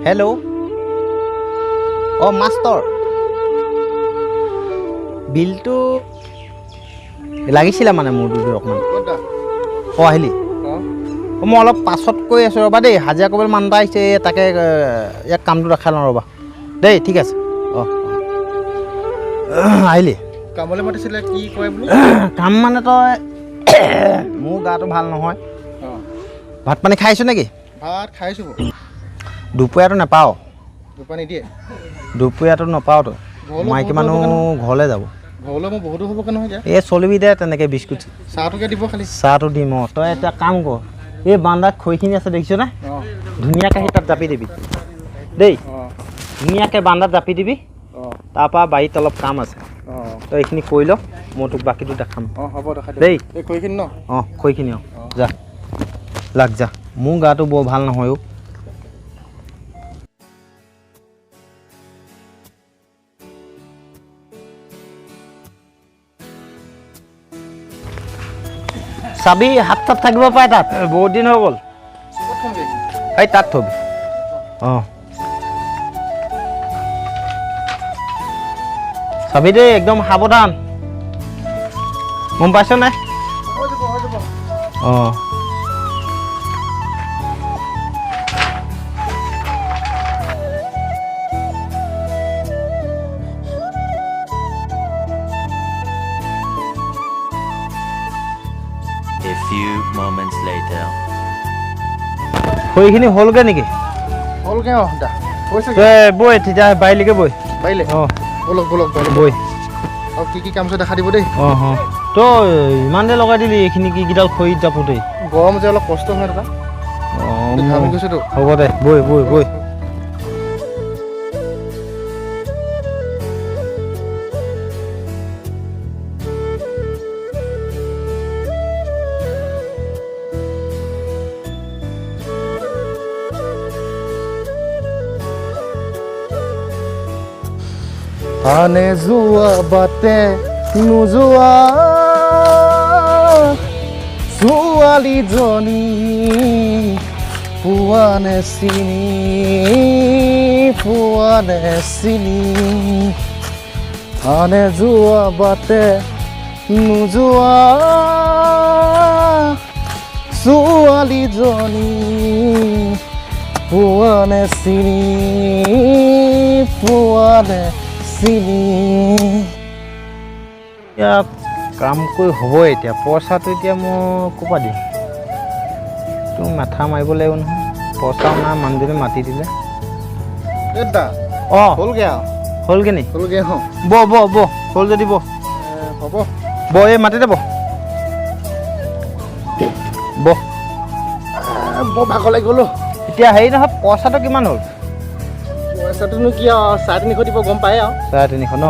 Hello' master বিলটো লাগিছিলে মানে মোৰ অকণমান আহিলি মই অলপ পাছত কৈ আছোঁ ৰ'বা দেই হাজিৰা কৰিবলৈ মানুহ এটা আহিছে তাকে ইয়াক কামটো দেখাই লওঁ ৰ'বা দেই ঠিক আছে আহিলি কামলৈ মাতিছিলে কি কয় বোলো কাম মানে তই মোৰ গাটো ভাল নহয় ভাত পানী খাইছোঁ নেকি ভাত খাইছোঁ দুপৰীয়াটো নাপাওঁ দুপৰীয়া নিদিয়ে দুপৰীয়াটো নাপাওঁ তই মাইকী মানুহ ঘৰলৈ যাব ঘৰলৈ মই বহুতো হ'বগৈ নহয় এতিয়া এই চলিবি দে তেনেকৈ বিস্কুট চাহটোকে দিব খালি চাহটো দিম তই এটা কাম কৰ এই বান্দাত খৰিখিনি আছে দেখিছ নে ধুনীয়াকৈ আহি তাত জাপি দিবি দেই ধুনীয়াকৈ বান্দাত জাপি দিবি তাৰপৰা বাৰীত অলপ কাম আছে তই এইখিনি কৰি ল মই তোক বাকীটো দেখাম হ'ব দেখাই দেই এই খৰিখিনি ন খৰিখিনি যা লাগ যা মোৰ গাটো বৰ ভাল নহয় চাবি হাত চাত থাকিব পাৰে তাত বহুত দিন হৈ গ'ল এই তাত থবি চাবি দেই একদম সাৱধান গম পাইছ নাই A few moments later. খৰিখিনি হ'লগৈ নেকি হ'লগৈ হৈছে বৈ তেতিয়া বাৰীলৈকে বৈ পাৰিলে ব'লক ব'লক বৈ আৰু কি কাম আছে দেখা দিব দেই তই ইমান দেৰি লগাই দিলি এইখিনি কিডাল খৰিত জাপোতেই গৰম যে অলপ কষ্ট হয় দাদা ঘামি গৈছেতো হ'ব দে বৈ বৈ বৈ আনে যোৱা বাটে নোযোৱা ছোৱালীজনী পোৱানে চিনি আনে যোৱা বাটে নোযোৱা ছোৱালীজনী পোৱানে এতিয়া কাম কৰি হ'ব এতিয়া পইচাটো এতিয়া মই ক'ৰ পৰা দিম তোৰ মাথা মাৰিব লাগিব নহয় পইচাও নাই মানুহজনী মাতি দিলে হ'লগৈ হ'লগৈ নি হ'লগৈ বহ হ'ল যদি বহ এই মাতিতে বহ মই ভাগৰ লাগি গ'লো এতিয়া হেৰি নহয় পইচাটো কিমান হ'ল পইচাটোনো কি আৰু 350 দিব গম পায় আৰু 350 ন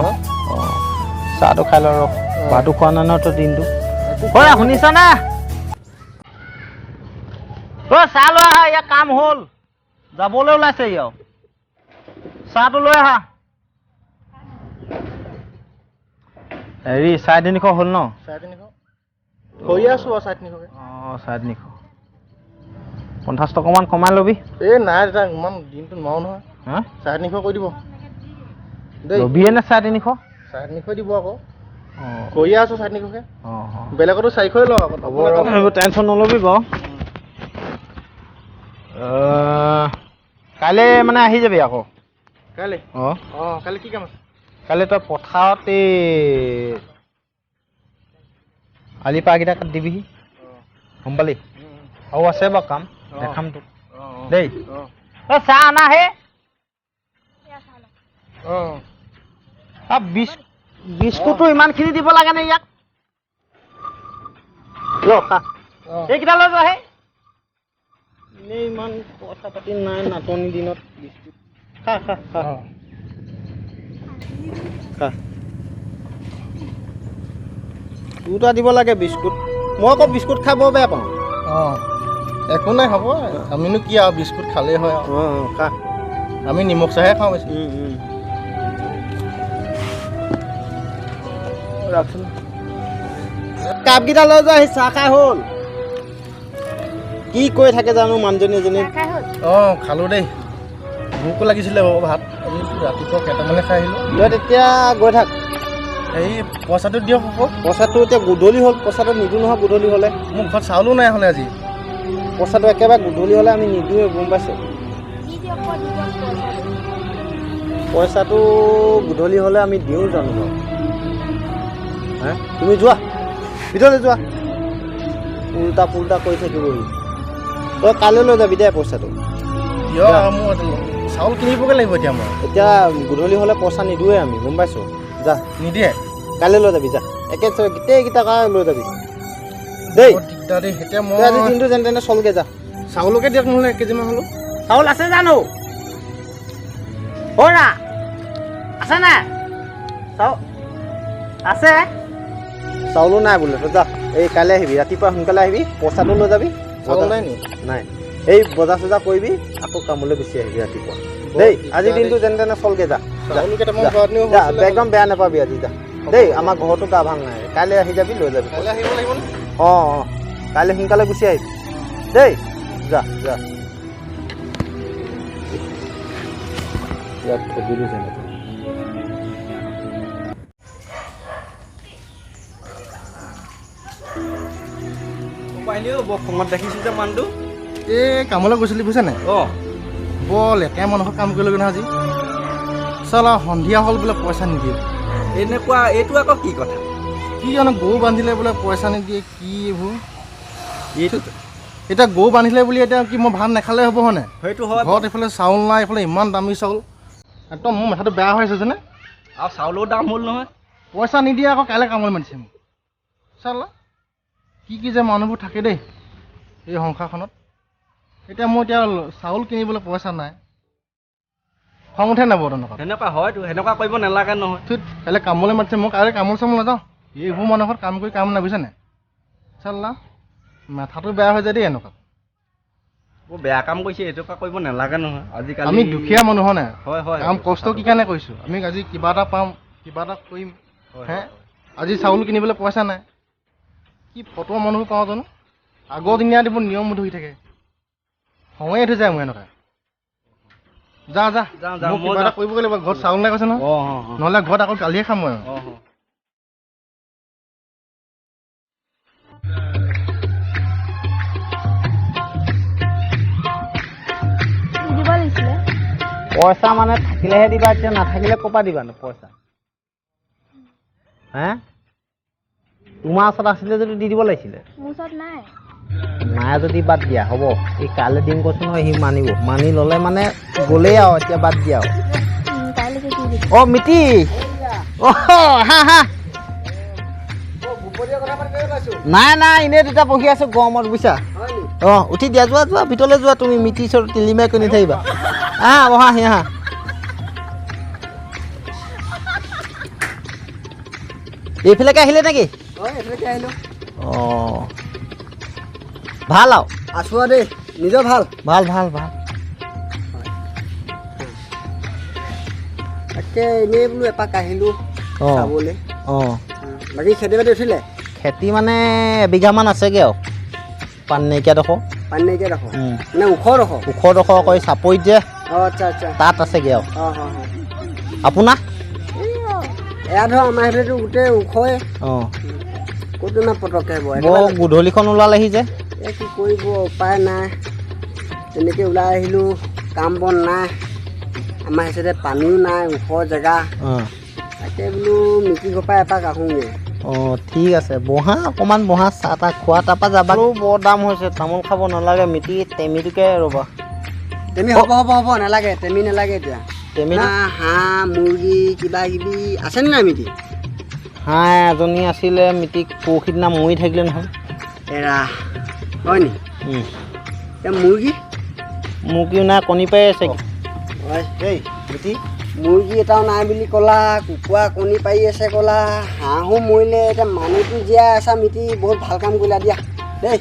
চাহটো খাই ল ৰখ ভাতো খোৱা নাই ন তই দিনটো শুনিছ না চাহ লৈ আহা ইয়াৰ কাম হ'ল যাবলৈ ওলাইছে ইয়াৰ চাহটো লৈ আহা হেৰি 350 হ'ল ন 350 হৈ আছো আৰু 350 350 50 টকামান কমাই ল'বি এই নাই দাদা ইমান দিনটো নোৱাৰো নহয় 350 কৰি দিব ল'বিয়ে নে 350 দিব আকৌ কৈয়ে আছো 350কে বেলেগতো 400 লওঁ আকৌ টেনশ্যন নল'বি বাৰু কাইলৈ মানে আহি যাবি আকৌ কাইলৈ কাইলৈ কি কাম আছে কাইলৈ তই পথাৰত এই আলি পাৰকেইটা কাটি দিবিহি গম পালি আৰু আছে বাৰু কাম দেখাম তোক দেই চাহ আনা হে বিস্কুটটো ইমানখিনি দিব লাগে নে ইয়াক এইকেইটা লৈ যোৱা হে এনেই ইমান পইচা পাতি নাই নাটনি দিনত বিস্কুট দুটা দিব লাগে বিস্কুট মই আকৌ বিস্কুট খাই বৰ বেয়া পাওঁ একো নাই হ'ব আমিনো কি আৰু বিস্কুট খালেই হয় আৰু আমি নিমখ চাহে খাওঁ বেছি কাপকেইটা লৈ যোৱা চাহ খাই হ'ল কি কৈ থাকে জানো মানুহজনী এজনী খালো দেই ভোকো লাগিছিলে বাৰু ভাত এই ৰাতিপুৱা কেইটামানে খাই আহিলোঁ তই তেতিয়া গৈ থাক এই পইচাটো দিয়ক আকৌ পইচাটো এতিয়া গধূলি হ'ল পইচাটো নিদিওঁ নহয় গধূলি হ'লে মোৰ ঘৰত চাউলো নাই হ'লে আজি পইচাটো একেবাৰে গধূলি হ'লে আমি নিদিওঁৱে গম পাইছোঁ পইচাটো গধূলি হ'লে আমি দিওঁ জানো বাৰু হে তুমি যোৱা ভিতৰলৈ যোৱা উল্টা পুল্টা কৰি থাকিবহি তই কাইলৈ লৈ যাবি দে পইচাটো দিয়ক আৰু মোৰ চাউল কিনিবগৈ লাগিব এতিয়া মই এতিয়া গধূলি হ'লে পইচা নিদিওঁৱে আমি গম পাইছোঁ যা নিদিয়ে কাইলৈ লৈ যাবি যা গোটেইকেইটা কাৰণে লৈ যাবি দেই বৰ দিগদাৰ দেই এতিয়া মই তই আজি দিনটো যেনে তেনে চলগে যা চাউলকে দিয়ক নহ'লে 1 কেজিমান হ'লেও চাউল আছে জানো না আছে নাই চাউল আছে চাউলো নাই বোলে তই যা এই কাইলৈ আহিবি ৰাতিপুৱা সোনকালে আহিবি পইচাটো লৈ যাবি চাউল নাই নি নাই এই বজাৰ চজাৰ কৰিবি আকৌ কামলৈ গুচি আহিবি ৰাতিপুৱা দেই আজি দিনটো যেনে তেনে চলগে যা চাউল কেইটামান ঘৰত নিও যা একদম বেয়া নাপাবি আজি যা দেই আমাৰ ঘৰতো গা ভাল নাই কাইলৈ আহি যাবি লৈ যাবি কাইলৈ আহিব লাগিব নে অঁ কাইলৈ সোনকালে গুচি আহিবি দেই যা যা ইয়াত ঠগিলোঁ যেনেকৈ বৰ খঙত দেখিছোঁ যে মানুহটো এই কামলৈ গৈছিলি বুজিছে নাই অঁ বৰ লেতেৰা মানুহৰ কাম কৰিলে নহয় আজি চালা সন্ধিয়া হ'ল বোলে পইচা নিদিয়ে এনেকুৱা এইটো আকৌ কি কথা কি জানো গৰু বান্ধিলে বোলে পইচা নিদিয়ে কি এইবোৰ এইটো এতিয়া গৰু বান্ধিলে বুলি এতিয়া কি মই ভাত নাখালে হ'ব হয়নে সেইটো হয় ঘৰত এইফালে চাউল নাই এইফালে ইমান দামী চাউল একদম মোৰ মাথাটো বেয়া হৈ আছে যেনে আৰু চাউলৰ দাম হ'ল নহয় পইচা নিদিয়ে আকৌ কাইলৈ কামলৈ মাতিছে মোক চালা কি যে মানুহবোৰ থাকে দেই এই সংসাৰখনত এতিয়া মই এতিয়া চাউল কিনিবলৈ পইচা নাই খং উঠে নাই বৰ্তমানত সেনেকুৱা হয়তো সেনেকুৱা কৰিব নালাগে নহয় ঠিক কাইলৈ কামলৈ মাতিছে মই কাইলৈ কামলৈ চামলৈ নাযাওঁ এইবোৰ মানুহৰ ঘৰত কাম কৰি কাম নাই বুজিছে নাই চালা মাথাটো বেয়া হৈ যায় দেই এনেকুৱা বৰ বেয়া কাম কৰিছে এনেকুৱা কৰিব নালাগে নহয় আজিকালি আমি দুখীয়া মানুহ হয় নাই হয় হয় কাম কষ্ট কি কাৰণে কৰিছোঁ আমি আজি কিবা এটা পাম কিবা এটা কৰিম হে আজি চাউল কিনিবলৈ পইচা নাই কি ফটোৱা মানুহবোৰ পাওঁ জানো আগৰ দিনীয়া দিব নিয়ম ধৰি থাকে খঙে উঠি যায় মোৰ এনেকুৱা যা যা মোক কিবা এটা কৰিবগৈ লাগিব ঘৰত চাউল নাই কৈছে নহয় নহ'লে ঘৰত আকৌ গালিয়ে খাম মই পইচা মানে থাকিলেহে দিবা এতিয়া নাথাকিলে ক'ৰ পৰা দিবা নো পইচা হে তোমাৰ ওচৰত আছিলে যদি দি দিব লাগিছিলে নাই যদি বাদ দিয়া হ'ব এই কাইলৈ দিম কৈছোঁ নহয় সি মানিব মানি ল'লে মানে গ'লেই আৰু এতিয়া বাদ দিয়া আৰু অঁ মিতি অঁ হা হা নাই নাই এনেই দুটা বহি আছোঁ গৰমত বুজিছা অঁ উঠি দিয়া যোৱা যোৱা ভিতৰলৈ যোৱা তুমি মিতি ওচৰত তিলিমাই কৰি থাকিবা বহা আহি আহা এইফালেকে আহিলে নেকি অঁ ভাল আৰু আছোঁ আৰু দেই নিজৰ ভাল ভাল ভাল ভাল তাকে এনেই বোলো এপাক আহিলোঁ অঁ চাবলৈ অঁ বাকী খেতি বাতি উঠিলে খেতি মানে এবিঘামান আছেগৈ আৰু পানী নাইকিয়াডোখৰ পানী নাইকিয়াডোখৰ মানে ওখডোখৰ আকৌ চাপৰিত যে অঁ আচ্ছা আচ্ছা তাত আছেগৈ আৰু অঁ অঁ আপোনাৰ এয়া ধৰ আমাৰ সেইফালেতো গোটেই ওখই অঁ ক'তো না পটককৈ হ'ব বৰ গধূলিখন ওলালেহি যে এই কি কৰিব উপায় নাই তেনেকৈ ওলাই আহিলোঁ কাম বন নাই আমাৰ সেইচাইডে পানীও নাই ওখ জেগা অঁ তাকে বোলো মিতি ঘৰ পৰা এপাক আহোঁগৈ অঁ ঠিক আছে বহা অকণমান বহা চাহ তাহ খোৱা তাৰপৰা যাবা বৰ দাম হৈছে তামোল খাব নালাগে মিতি টেমিটোকে ৰ'বা তেমি হ'ব নালাগে তেমি নালাগে এতিয়া টেমি হাঁহ মুৰ্গী কিবা কিবি আছেনে নাই মিতি হাঁহ এজনী আছিলে মিতিক পৰহিদিনা মৰি থাকিলে নহয় এৰা হয় নি এতিয়া মুৰ্গীও নাই কণী পাৰি আছে হয় দেই মিতি মুৰ্গী এটাও নাই বুলি ক'লা কুকুৰা কণী পাৰি আছে ক'লা হাঁহো মৰিলে এতিয়া মানুহটো জীয়াই আছা মিতি বহুত ভাল কাম কৰিলা দিয়া দেই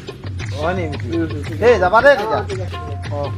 হয় নি মিতি দেই যাবা দেই তেতিয়া অঁ